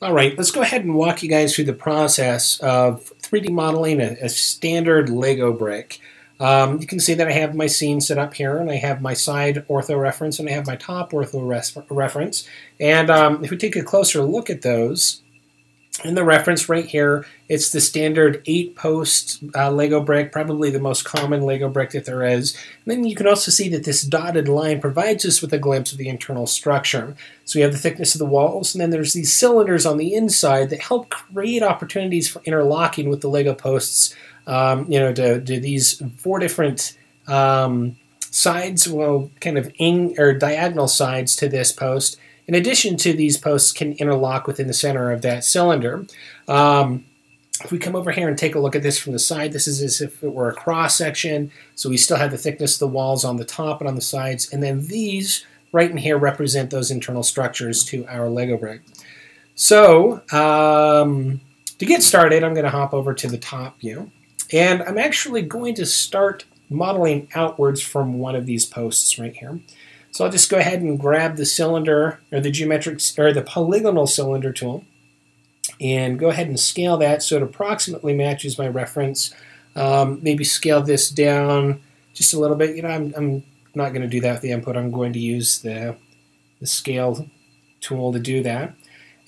All right, let's go ahead and walk you guys through the process of 3D modeling a standard Lego brick. You can see that I have my scene set up here, and I have my side ortho reference, and I have my top ortho reference. And if we take a closer look at those, in the reference right here, it's the standard 8-post Lego brick, probably the most common Lego brick that there is. And then you can also see that this dotted line provides us with a glimpse of the internal structure. So we have the thickness of the walls, and then there's these cylinders on the inside that help create opportunities for interlocking with the Lego posts, to these 4 different sides, well, kind of diagonal sides to this post. In addition to these posts can interlock within the center of that cylinder. If we come over here and take a look at this from the side, this is as if it were a cross section. So we still have the thickness of the walls on the top and on the sides. And then these right in here represent those internal structures to our Lego brick. So to get started, I'm going to hop over to the top view. And I'm actually going to start modeling outwards from one of these posts right here. So I'll just go ahead and grab the cylinder, or the polygonal cylinder tool, and go ahead and scale that so it approximately matches my reference. Maybe scale this down just a little bit. I'm not going to do that with the input. I'm going to use the scale tool to do that.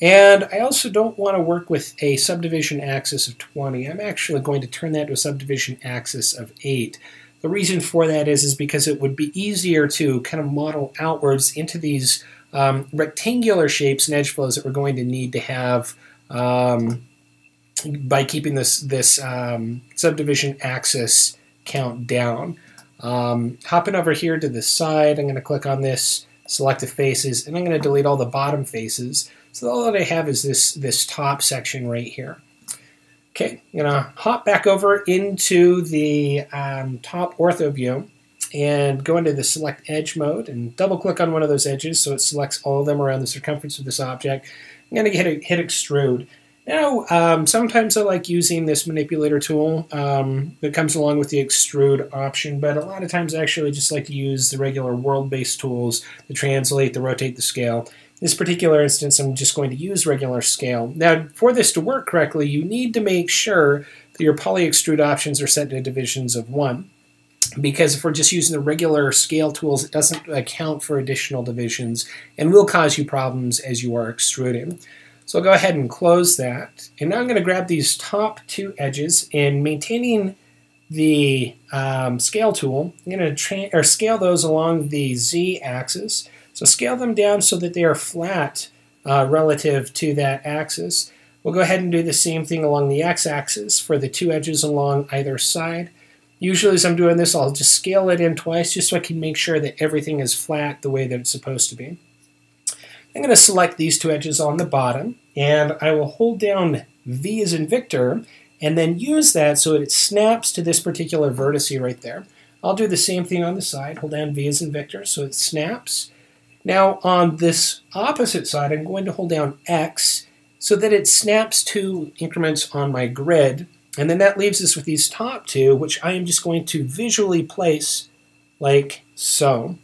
And I also don't want to work with a subdivision axis of 20. I'm actually going to turn that to a subdivision axis of 8. The reason for that is because it would be easier to kind of model outwards into these rectangular shapes and edge flows that we're going to need to have by keeping this subdivision axis count down. Hopping over here to the side, I'm going to click on this, select the faces, and I'm going to delete all the bottom faces. So all that I have is this top section right here. Okay, I'm going to hop back over into the top ortho view and go into the select edge mode and double click on one of those edges so it selects all of them around the circumference of this object. I'm going to hit extrude. Now, sometimes I like using this manipulator tool that comes along with the extrude option, but a lot of times I actually just like to use the regular world-based tools, the translate, the rotate, the scale. In this particular instance, I'm just going to use regular scale. Now, for this to work correctly, you need to make sure that your poly extrude options are set to divisions of 1. Because if we're just using the regular scale tools, it doesn't account for additional divisions and will cause you problems as you are extruding. So I'll go ahead and close that. And now I'm going to grab these top 2 edges and maintaining the scale tool, I'm going to scale those along the z-axis. So scale them down so that they are flat relative to that axis. We'll go ahead and do the same thing along the x-axis for the 2 edges along either side. Usually as I'm doing this, I'll just scale it in twice just so I can make sure that everything is flat the way that it's supposed to be. I'm going to select these 2 edges on the bottom, and I will hold down V as in Victor, and then use that so that it snaps to this particular vertice right there. I'll do the same thing on the side, hold down V as in Victor so it snaps. Now on this opposite side, I'm going to hold down X so that it snaps 2 increments on my grid. And then that leaves us with these top 2, which I am just going to visually place like so.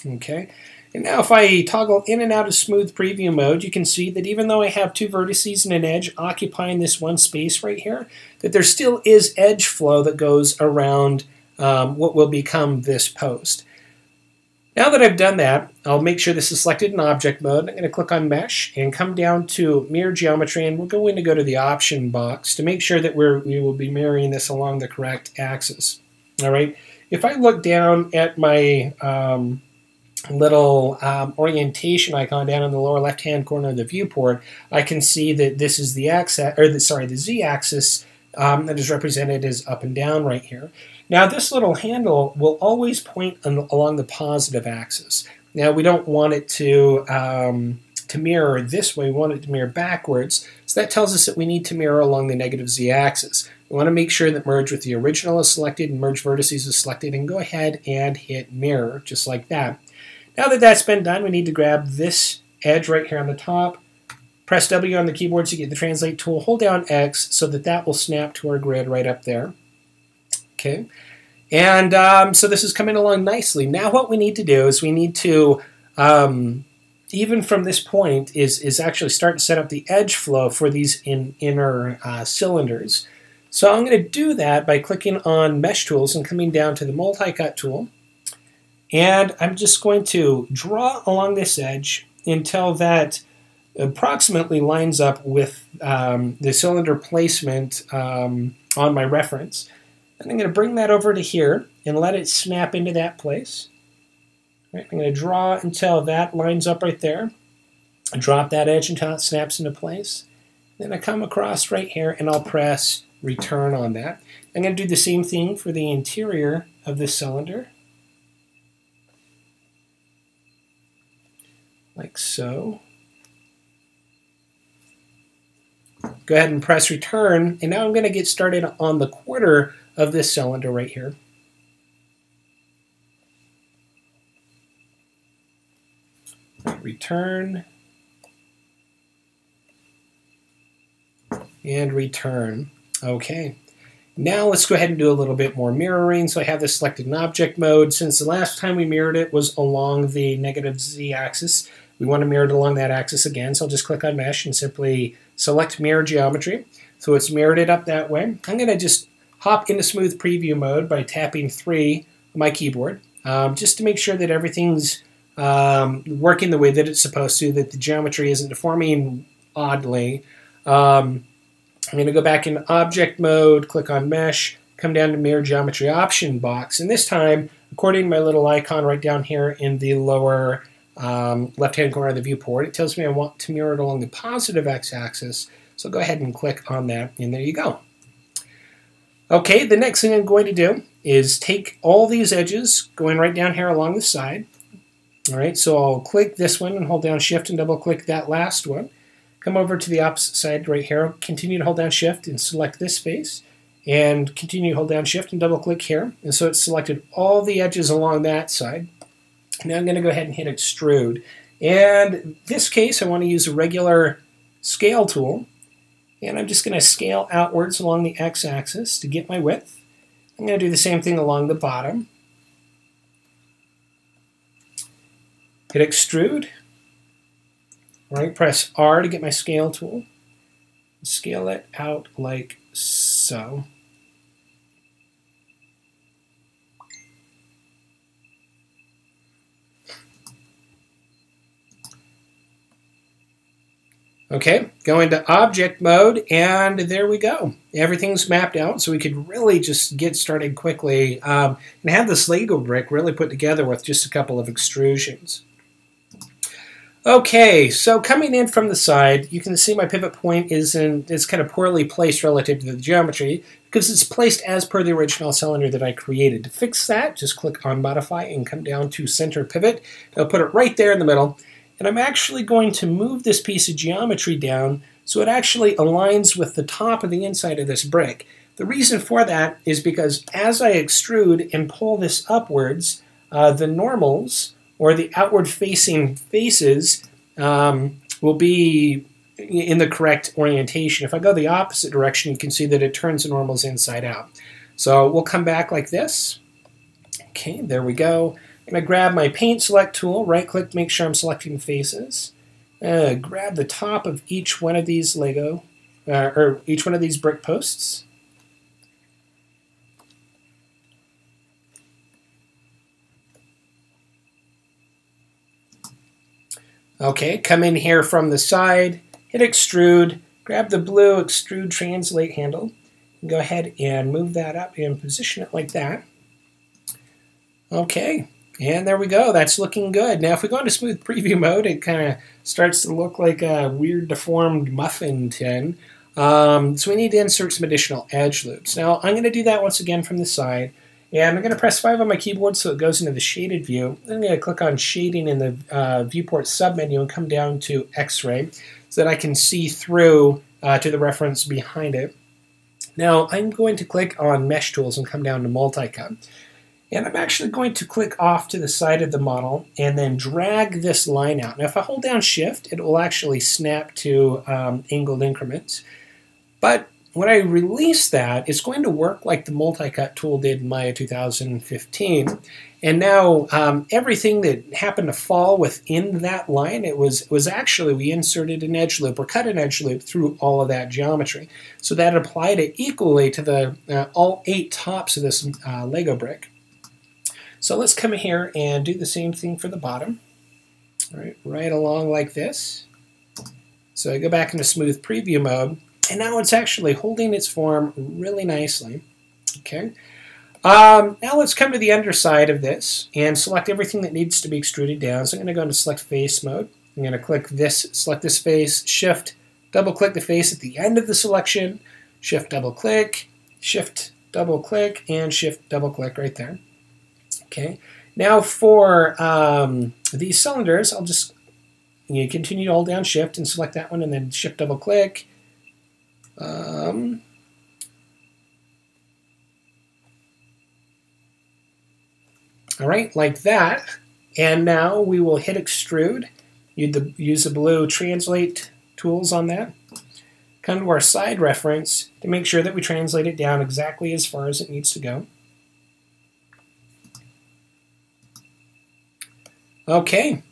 Okay. And now if I toggle in and out of smooth preview mode, you can see that even though I have 2 vertices and an edge occupying this one space right here, that there still is edge flow that goes around what will become this post. Now that I've done that, I'll make sure this is selected in object mode. I'm going to click on Mesh and come down to Mirror Geometry, and we're going to go to the option box to make sure that we will be mirroring this along the correct axis. All right. If I look down at my little orientation icon down in the lower left-hand corner of the viewport, I can see that this is the the z-axis that is represented as up and down right here. Now this little handle will always point along the positive axis. Now we don't want it to mirror this way, we want it to mirror backwards, so that tells us that we need to mirror along the negative z-axis. We want to make sure that merge with the original is selected and merge vertices is selected, and go ahead and hit mirror, just like that. Now that that's been done, we need to grab this edge right here on the top, press W on the keyboard to get the translate tool, hold down X so that that will snap to our grid right up there. Okay, and so this is coming along nicely. Now what we need to do is we need to even from this point, is actually start to set up the edge flow for these inner cylinders. So I'm going to do that by clicking on Mesh Tools and coming down to the Multicut tool. And I'm just going to draw along this edge until that approximately lines up with the cylinder placement on my reference. And I'm going to bring that over to here and let it snap into that place. Right, I'm going to draw until that lines up right there. Drop that edge until it snaps into place. Then I come across right here and I'll press return on that. I'm going to do the same thing for the interior of this cylinder. Like so. Go ahead and press return, and now I'm going to get started on the quarter of this cylinder right here. Return. And return. Okay. Now let's go ahead and do a little bit more mirroring. So I have this selected in object mode. Since the last time we mirrored it was along the negative z-axis, we want to mirror it along that axis again. So I'll just click on Mesh and simply select Mirror Geometry. So it's mirrored it up that way. I'm going to just hop into Smooth Preview mode by tapping 3 on my keyboard, just to make sure that everything's working the way that it's supposed to, that the geometry isn't deforming oddly. I'm going to go back into Object Mode, click on Mesh, come down to Mirror Geometry Option box, and this time, according to my little icon right down here in the lower left-hand corner of the viewport, it tells me I want to mirror it along the positive x-axis, so go ahead and click on that, and there you go. Okay, the next thing I'm going to do is take all these edges going right down here along the side. All right, so I'll click this one and hold down Shift and double-click that last one. Come over to the opposite side right here, continue to hold down Shift and select this face, and continue to hold down Shift and double click here. And so it's selected all the edges along that side. Now I'm going to go ahead and hit Extrude. And in this case, I want to use a regular scale tool. And I'm just going to scale outwards along the x-axis to get my width. I'm going to do the same thing along the bottom. Hit Extrude. Right, press R to get my scale tool. Scale it out like so. Okay, go into object mode, and there we go. Everything's mapped out, so we could really just get started quickly and have this Lego brick really put together with just a couple of extrusions. Okay, so coming in from the side, you can see my pivot point is kind of poorly placed relative to the geometry because it's placed as per the original cylinder that I created. To fix that, just click on Modify and come down to Center Pivot. I'll put it right there in the middle. And I'm actually going to move this piece of geometry down so it actually aligns with the top of the inside of this brick. The reason for that is because as I extrude and pull this upwards, the normals, or the outward-facing faces, will be in the correct orientation. If I go the opposite direction, you can see that it turns the normals inside out. So we'll come back like this. Okay, there we go. I'm going to grab my Paint Select tool, right-click, make sure I'm selecting faces. Grab the top of each one of these Lego, or each one of these brick posts. Okay, come in here from the side, hit Extrude, grab the blue Extrude Translate handle, and go ahead and move that up and position it like that. Okay, and there we go. That's looking good. Now, if we go into Smooth Preview mode, it kind of starts to look like a weird deformed muffin tin. So we need to insert some additional edge loops. Now, I'm going to do that once again from the side. And I'm going to press 5 on my keyboard so it goes into the shaded view. I'm going to click on shading in the viewport submenu and come down to X-ray so that I can see through to the reference behind it. Now I'm going to click on Mesh Tools and come down to Multicut. And I'm actually going to click off to the side of the model and then drag this line out. Now if I hold down Shift, it will actually snap to angled increments. But when I release that, it's going to work like the Multicut tool did in Maya 2015. And now everything that happened to fall within that line, it was actually, we inserted an edge loop or cut an edge loop through all of that geometry. So that applied it equally to the all 8 tops of this Lego brick. So let's come here and do the same thing for the bottom. All right along like this. So I go back into smooth preview mode, and now it's actually holding its form really nicely. Okay. Now let's come to the underside of this and select everything that needs to be extruded down. So I'm going to go into select face mode. I'm going to click this, select this face, shift, double click the face at the end of the selection, shift double click, and shift double click right there. Okay. Now for these cylinders, I'll just continue to hold down shift and select that one and then shift double click. All right, like that. And now we will hit extrude. Use the blue translate tools on that. Come to our side reference to make sure that we translate it down exactly as far as it needs to go. Okay.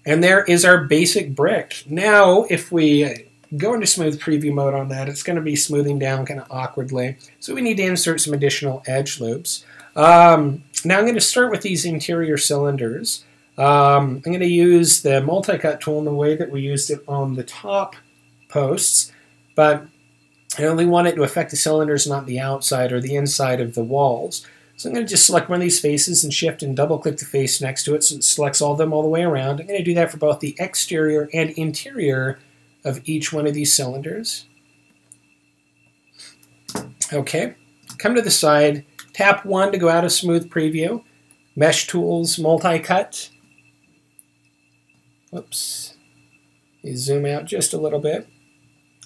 And there is our basic brick. Now, if we go into smooth preview mode on that, it's going to be smoothing down kind of awkwardly. So we need to insert some additional edge loops. Now I'm going to start with these interior cylinders. I'm going to use the Multicut tool in the way that we used it on the top posts, but I only want it to affect the cylinders, not the outside or the inside of the walls. So I'm going to just select one of these faces and shift and double click the face next to it so it selects all of them all the way around. I'm going to do that for both the exterior and interior of each one of these cylinders. Okay, come to the side, tap 1 to go out of smooth preview, mesh tools, Multicut. Whoops, you zoom out just a little bit.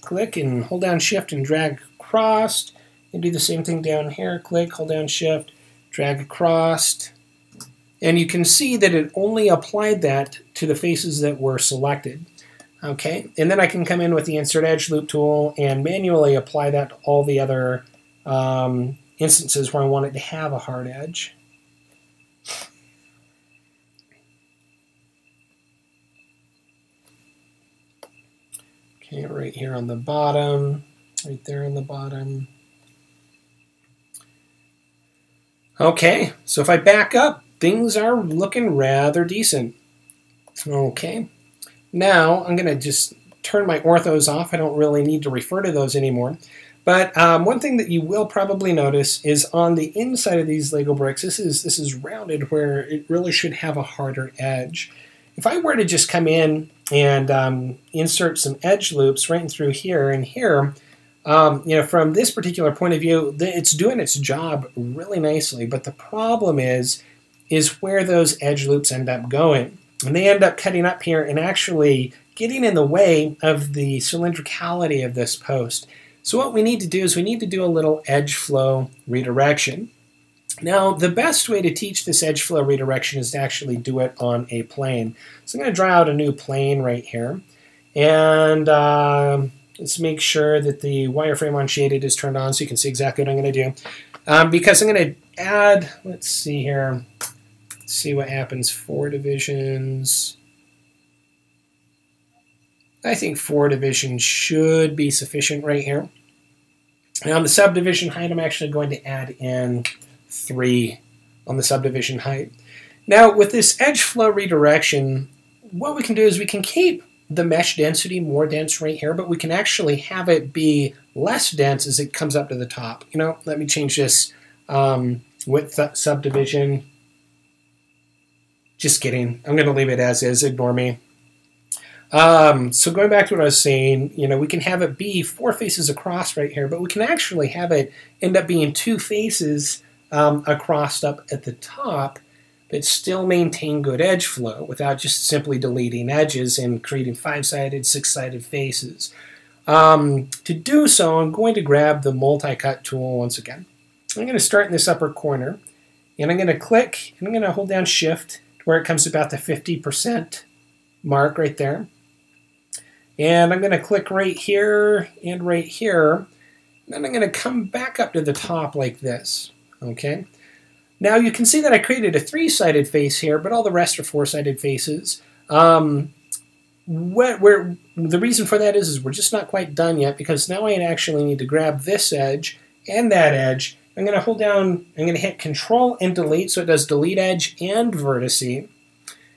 Click and hold down shift and drag across. And do the same thing down here, click, hold down shift, drag across. And you can see that it only applied that to the faces that were selected. Okay, and then I can come in with the Insert Edge Loop tool and manually apply that to all the other instances where I want it to have a hard edge. Okay, right here on the bottom, right there on the bottom. Okay, so if I back up, things are looking rather decent. Okay. Now, I'm going to just turn my orthos off. I don't really need to refer to those anymore. But one thing that you will probably notice is on the inside of these Lego bricks, this is rounded where it really should have a harder edge. If I were to just come in and insert some edge loops right through here and here, from this particular point of view, it's doing its job really nicely. But the problem is where those edge loops end up going. And they end up cutting up here and actually getting in the way of the cylindricality of this post. So what we need to do is we need to do a little edge flow redirection. Now, the best way to teach this edge flow redirection is to actually do it on a plane. So I'm going to draw out a new plane right here. And let's make sure that the wireframe on shaded is turned on so you can see exactly what I'm going to do. Because I'm going to add, let's see here. See what happens. 4 divisions. I think 4 divisions should be sufficient right here. Now on the subdivision height, I'm actually going to add in 3 on the subdivision height. Now with this edge flow redirection, what we can do is we can keep the mesh density more dense right here, but we can actually have it be less dense as it comes up to the top. Let me change this width subdivision. Just kidding. I'm going to leave it as is. Ignore me. So going back to what I was saying, we can have it be 4 faces across right here, but we can actually have it end up being 2 faces across up at the top, but still maintain good edge flow without just simply deleting edges and creating 5-sided, 6-sided faces. To do so, I'm going to grab the Multicut tool once again. I'm going to start in this upper corner, and I'm going to click, and I'm going to hold down Shift, where it comes about the 50% mark right there. And I'm going to click right here and right here. And then I'm going to come back up to the top like this. Okay. Now you can see that I created a 3-sided face here, but all the rest are 4-sided faces. The reason for that is we're just not quite done yet, because now I actually need to grab this edge and that edge. I'm going to hold down, I'm going to hit Control and Delete, so it does delete edge and vertice.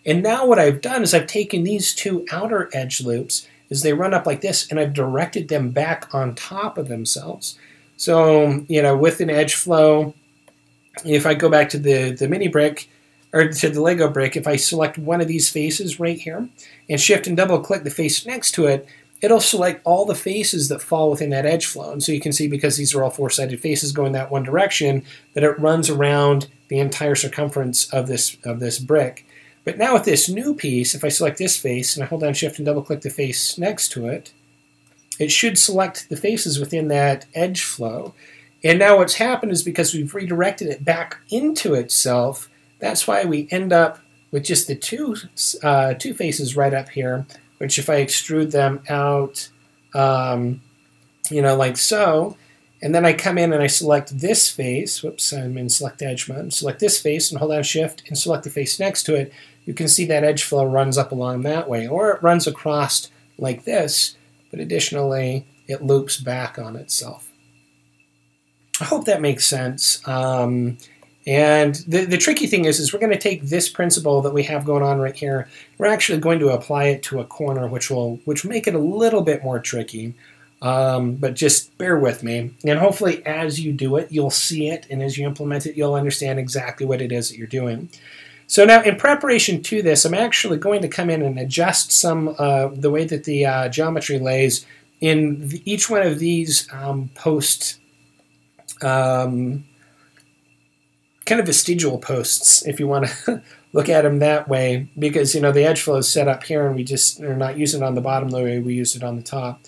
And now what I've done is I've taken these 2 outer edge loops as they run up like this, and I've directed them back on top of themselves. So, you know, with an edge flow, if I go back to the mini brick, or to the Lego brick, if I select one of these faces right here and shift and double click the face next to it, it'll select all the faces that fall within that edge flow. And so you can see, because these are all 4-sided faces going that one direction, that it runs around the entire circumference of this brick. But now with this new piece, if I select this face and I hold down shift and double click the face next to it, it should select the faces within that edge flow. And now what's happened is, because we've redirected it back into itself, that's why we end up with just the two faces right up here, which if I extrude them out, you know, like so, and then I come in and I select this face, whoops, I'm in select edge mode, select this face and hold down shift and select the face next to it, you can see that edge flow runs up along that way, or it runs across like this, but additionally it loops back on itself. I hope that makes sense. And the tricky thing is we're going to take this principle that we have going on right here, we're actually going to apply it to a corner, which will make it a little bit more tricky. But just bear with me. And hopefully as you do it, you'll see it, and as you implement it, you'll understand exactly what it is that you're doing. So now, in preparation to this, I'm actually going to come in and adjust some the way that the geometry lays in each one of these post kind of vestigial posts, if you want to look at them that way, because, you know, the edge flow is set up here and we just are not using it on the bottom the way we used it on the top.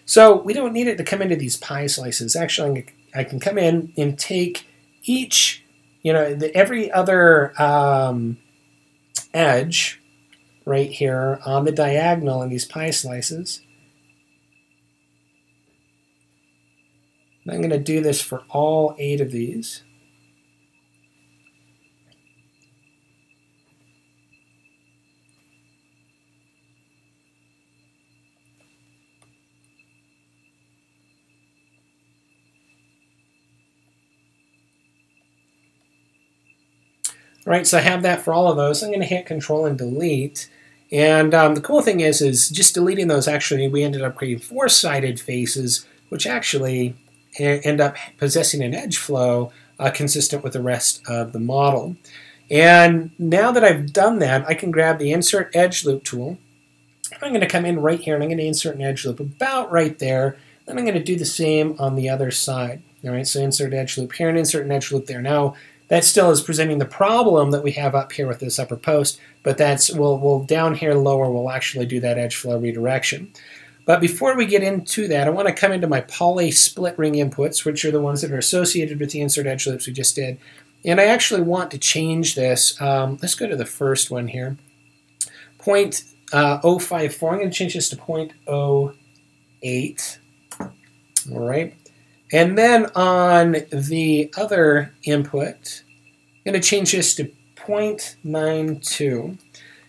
So we don't need it to come into these pie slices. Actually, I can come in and take each, you know, every other edge right here on the diagonal in these pie slices. And I'm going to do this for all 8 of these. All right, so I have that for all of those. I'm going to hit Control and Delete. And the cool thing is just deleting those, actually, we ended up creating 4-sided faces, which actually end up possessing an edge flow consistent with the rest of the model. And now that I've done that, I can grab the Insert Edge Loop tool. I'm going to come in right here, and I'm going to insert an edge loop about right there. Then I'm going to do the same on the other side. All right, so insert edge loop here and insert an edge loop there. Now, that still is presenting the problem that we have up here with this upper post, but that's we'll down here lower, we'll actually do that edge flow redirection. But before we get into that, I want to come into my poly split ring inputs, which are the ones that are associated with the insert edge loops we just did. And I actually want to change this. Let's go to the first one here. 0.054. I'm going to change this to 0.08. All right. And then on the other input, I'm going to change this to 0.92.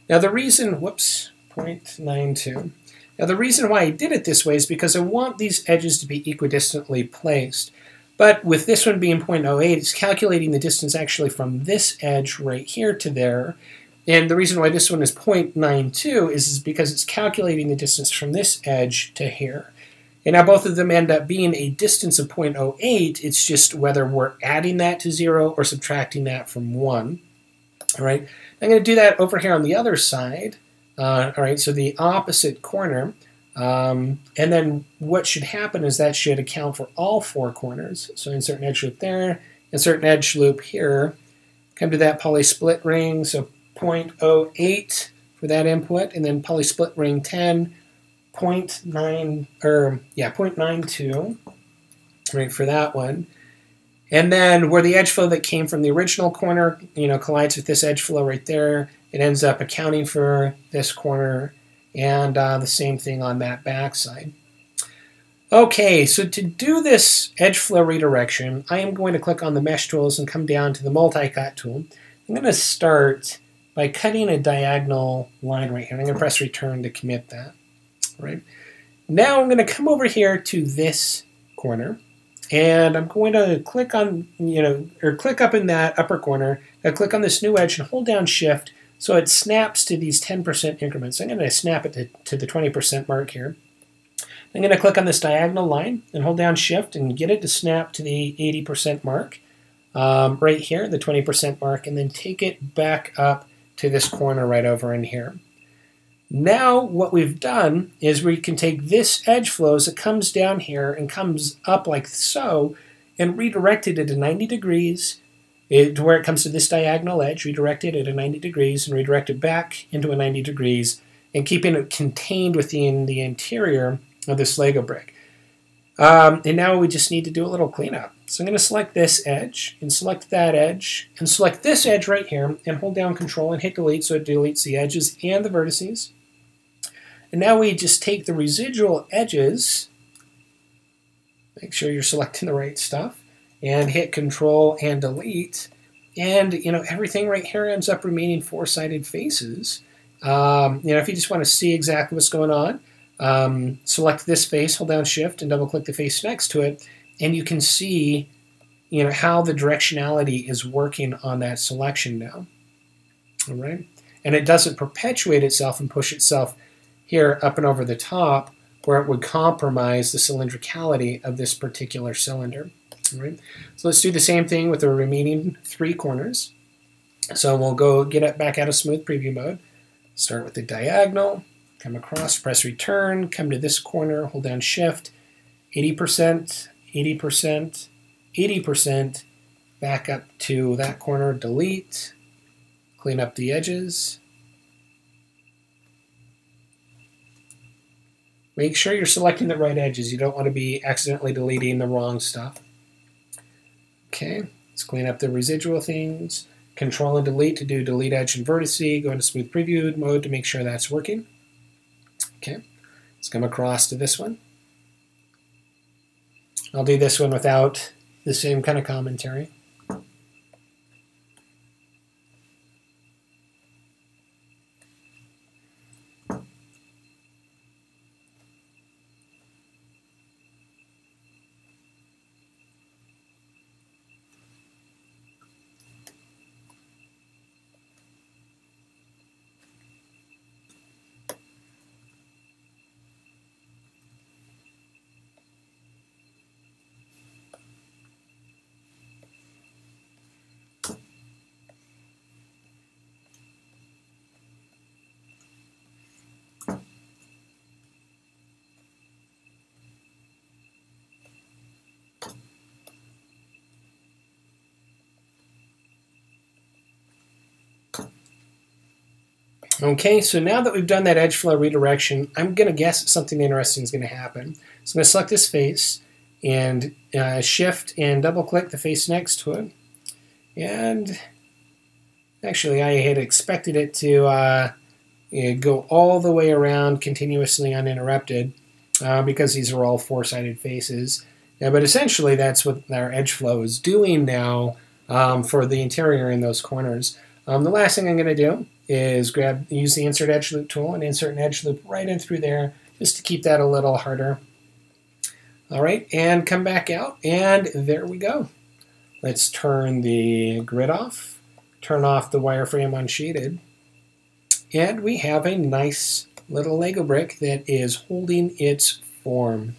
Now the reason, 0.92. Now the reason why I did it this way is because I want these edges to be equidistantly placed. But with this one being 0.08, it's calculating the distance actually from this edge right here to there. And the reason why this one is 0.92 is because it's calculating the distance from this edge to here. And now both of them end up being a distance of 0.08. It's just whether we're adding that to 0 or subtracting that from 1. All right. I'm going to do that over here on the other side. All right. So the opposite corner. And then what should happen is that should account for all 4 corners. So insert an edge loop there, insert an edge loop here. Come to that poly split ring. So 0.08 for that input, and then poly split ring 10. 0.92, right, for that one. And then where the edge flow that came from the original corner, collides with this edge flow right there, it ends up accounting for this corner. and the same thing on that back side. Okay, so to do this edge flow redirection, I am going to click on the Mesh Tools and come down to the Multicut tool. I'm going to start by cutting a diagonal line right here. I'm going to press Return to commit that. Right. Now I'm going to come over here to this corner, and I'm going to click on, click up in that upper corner. I click on this new edge and hold down Shift so it snaps to these 10% increments. I'm going to snap it to the 20% mark here. I'm going to click on this diagonal line and hold down Shift and get it to snap to the 80% mark right here, the 20% mark, and then take it back up to this corner right over in here. Now what we've done is we can take this edge flow as it comes down here and comes up like so and redirect it at 90 degrees to where it comes to this diagonal edge, redirect it at 90 degrees and redirect it back into 90 degrees and keeping it contained within the interior of this Lego brick. And now we just need to do a little cleanup. So I'm going to select this edge and select that edge and select this edge right here and hold down Control and hit Delete so it deletes the edges and the vertices. And now we just take the residual edges, make sure you're selecting the right stuff, and hit Control and Delete. And everything right here ends up remaining four-sided faces. If you just want to see exactly what's going on, select this face, hold down Shift, and double-click the face next to it, and you can see, how the directionality is working on that selection now. All right, and it doesn't perpetuate itself and push itself here up and over the top, where it would compromise the cylindricality of this particular cylinder. All right, so let's do the same thing with the remaining three corners. So we'll go get it back out of smooth preview mode. Start with the diagonal. Come across, press Return, come to this corner, hold down Shift, 80%, 80%, 80%, back up to that corner, delete, clean up the edges. Make sure you're selecting the right edges. You don't want to be accidentally deleting the wrong stuff. Okay, let's clean up the residual things. Control and Delete to do Delete Edge and Vertice. Go into Smooth Preview mode to make sure that's working. Okay, let's come across to this one. I'll do this one without the same kind of commentary. Okay, so now that we've done that edge flow redirection, I'm going to guess something interesting is going to happen. So I'm going to select this face and Shift and double click the face next to it. And actually I had expected it to go all the way around continuously uninterrupted because these are all four-sided faces. But essentially that's what our edge flow is doing now for the interior in those corners. The last thing I'm going to do is use the Insert Edge Loop tool and insert an edge loop right in through there just to keep that a little harder. All right, and come back out, and there we go. Let's turn the grid off, turn off the wireframe unsheeted, and we have a nice little Lego brick that is holding its form.